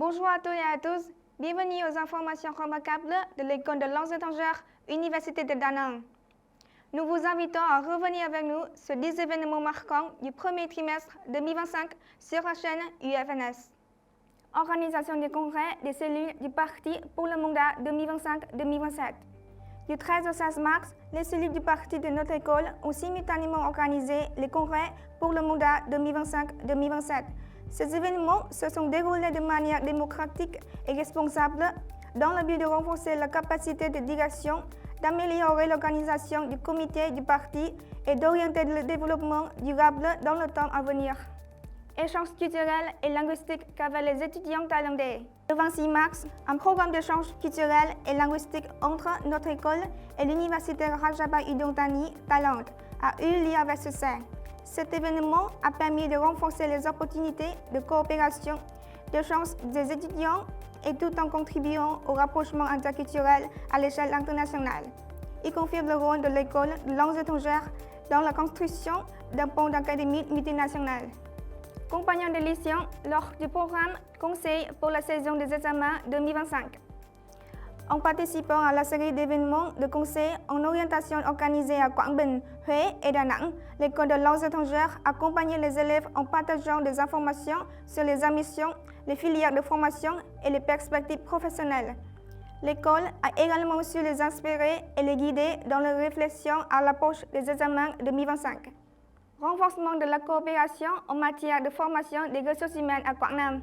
Bonjour à tous et à tous, bienvenue aux informations remarquables de l'École de langues étrangères, Université de Da Nang. Nous vous invitons à revenir avec nous sur 10 événements marquants du premier trimestre 2025 sur la chaîne UFNS. Organisation des congrès des cellules du parti pour le mandat 2025-2027. Du 13 au 16 mars, les cellules du parti de notre école ont simultanément organisé les congrès pour le mandat 2025-2027. Ces événements se sont déroulés de manière démocratique et responsable dans le but de renforcer la capacité de direction, d'améliorer l'organisation du comité du parti et d'orienter le développement durable dans le temps à venir. Échange culturel et linguistique qu'avaient les étudiants thaïlandais. Le 26 mars, un programme d'échange culturel et linguistique entre notre école et l'université Rajabai Udon Thani, Thaïlande, a eu lieu avec succès. Cet événement a permis de renforcer les opportunités de coopération, d'échange des étudiants et tout en contribuant au rapprochement interculturel à l'échelle internationale. Il confirme le rôle de l'école de langues étrangères dans la construction d'un pont d'académie multinationale. Compagnons de mission lors du programme Conseil pour la saison des examens 2025. En participant à la série d'événements de conseil en orientation organisée à Quảng Bình, Huế et Da Nang, l'École de langues étrangères accompagne les élèves en partageant des informations sur les admissions, les filières de formation et les perspectives professionnelles. L'école a également su les inspirer et les guider dans leur réflexion à l'approche des examens 2025. Renforcement de la coopération en matière de formation des ressources humaines à Quảng Nam.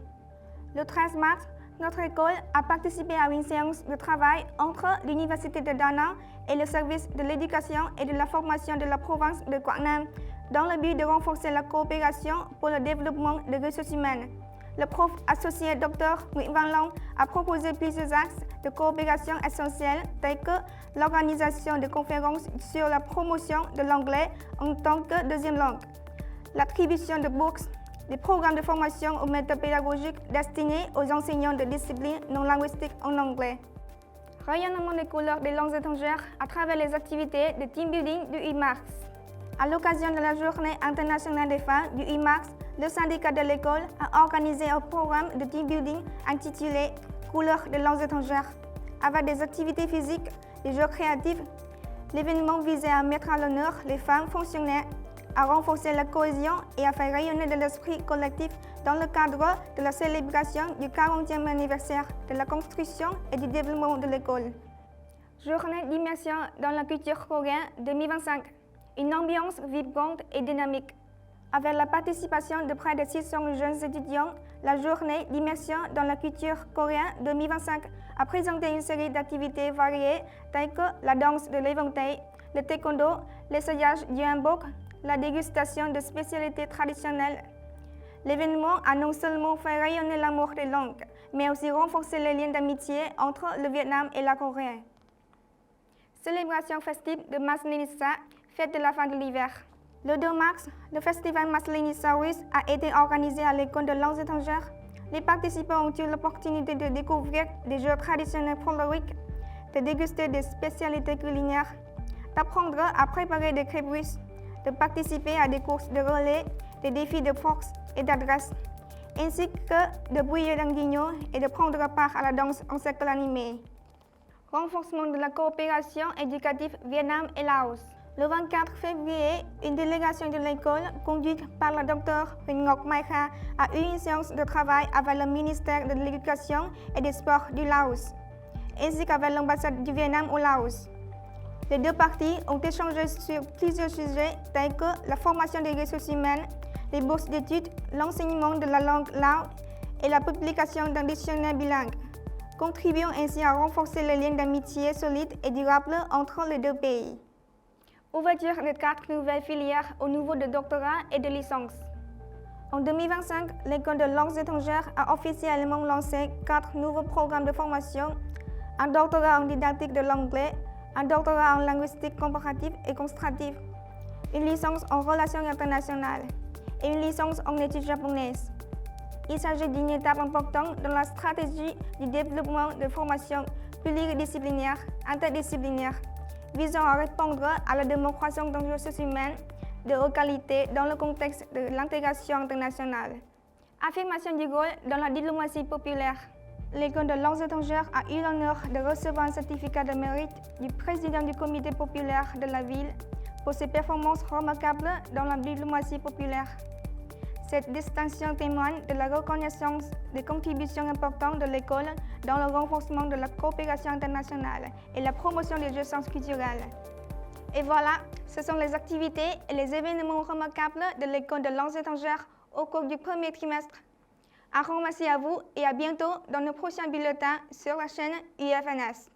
Le 13 mars, notre école a participé à une séance de travail entre l'Université de Da Nang et le service de l'éducation et de la formation de la province de Quảng Nam dans le but de renforcer la coopération pour le développement des ressources humaines. Le prof associé Dr Nguyễn Văn Long a proposé plusieurs axes de coopération essentiels tels que l'organisation de conférences sur la promotion de l'anglais en tant que deuxième langue, l'attribution de bourses, des programmes de formation aux méthodes pédagogiques destinés aux enseignants de disciplines non linguistiques en anglais. Rayonnement des couleurs des langues étrangères à travers les activités de team building du 8 mars. À l'occasion de la Journée internationale des femmes du 8 mars, le syndicat de l'école a organisé un programme de team building intitulé Couleurs des langues étrangères, avec des activités physiques, des jeux créatifs. L'événement visait à mettre à l'honneur les femmes fonctionnaires, à renforcer la cohésion et à faire rayonner de l'esprit collectif dans le cadre de la célébration du 40e anniversaire de la construction et du développement de l'école. Journée d'immersion dans la culture coréenne 2025. Une ambiance vibrante et dynamique. Avec la participation de près de 600 jeunes étudiants, la journée d'immersion dans la culture coréenne 2025 a présenté une série d'activités variées telles que la danse de l'éventail, le taekwondo, l'essayage du hanbok, la dégustation de spécialités traditionnelles. L'événement a non seulement fait rayonner l'amour des langues, mais aussi renforcé les liens d'amitié entre le Vietnam et la Corée. Célébration festive de Maslenitsa, fête de la fin de l'hiver. Le 2 mars, le festival Maslenitsa Week a été organisé à l'École de langues étrangères. Les participants ont eu l'opportunité de découvrir des jeux traditionnels folkloriques, de déguster des spécialités culinaires, d'apprendre à préparer des crêpes russes, de participer à des courses de relais, des défis de force et d'adresse, ainsi que de bouillir d'un guignol et de prendre part à la danse en cercle animé. Renforcement de la coopération éducative Vietnam et Laos. Le 24 février, une délégation de l'école, conduite par la Dr Huỳnh Ngọc Mai Kha, a eu une séance de travail avec le ministère de l'Éducation et des Sports du Laos, ainsi qu'avec l'ambassade du Vietnam au Laos. Les deux parties ont échangé sur plusieurs sujets tels que la formation des ressources humaines, les bourses d'études, l'enseignement de la langue lao et la publication d'un dictionnaire bilingue, contribuant ainsi à renforcer les liens d'amitié solides et durables entre les deux pays. Ouverture de 4 nouvelles filières au niveau de doctorat et de licence. En 2025, l'École de langues étrangères a officiellement lancé 4 nouveaux programmes de formation, un doctorat en didactique de l'anglais, un doctorat en linguistique comparative et constructive, une licence en relations internationales et une licence en études japonaises. Il s'agit d'une étape importante dans la stratégie du développement de formations pluridisciplinaires, interdisciplinaires, visant à répondre à la demande croissante de ressources humaines de haute qualité dans le contexte de l'intégration internationale. Affirmation du rôle dans la diplomatie populaire. L'École de langues étrangères a eu l'honneur de recevoir un certificat de mérite du président du comité populaire de la ville pour ses performances remarquables dans la diplomatie populaire. Cette distinction témoigne de la reconnaissance des contributions importantes de l'école dans le renforcement de la coopération internationale et la promotion des échanges culturels. Et voilà, ce sont les activités et les événements remarquables de l'École de langues étrangères au cours du premier trimestre. Un grand merci à vous et à bientôt dans nos prochains bulletins sur la chaîne UFNS.